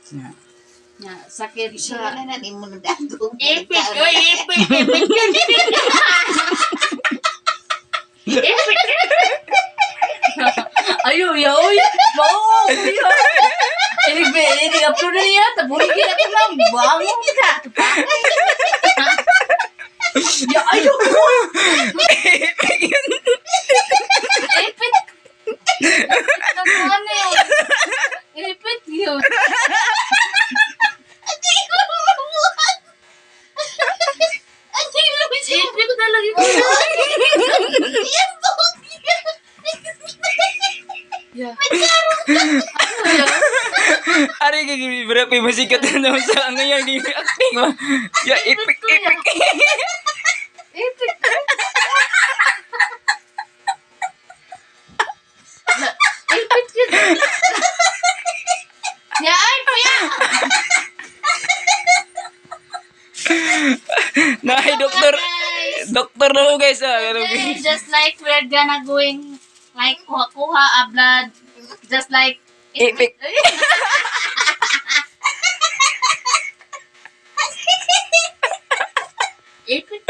Yeah. Nga, sakit Siya sa... na natin mo na dagong. Ipit ko, ipit. Ayo, ya, oy. Mau, ya. Ini upload na niya. Tabunin kita ko lang. Bangon ka. Ya, ayo. Ipit. Ipit na ko ano yun. Ipit yun. Ipit talaga yun. Ya. Ari gigi berapa masikat na sa ngayon di acting ba. Ya ipik. Ipit. Ipit yun. Ya, ay, kuya. Nahi doktor. Guys. Doktor na ko guys ah. Okay, just like we're gonna going like kuha a blood, just like Ipik. Ipik.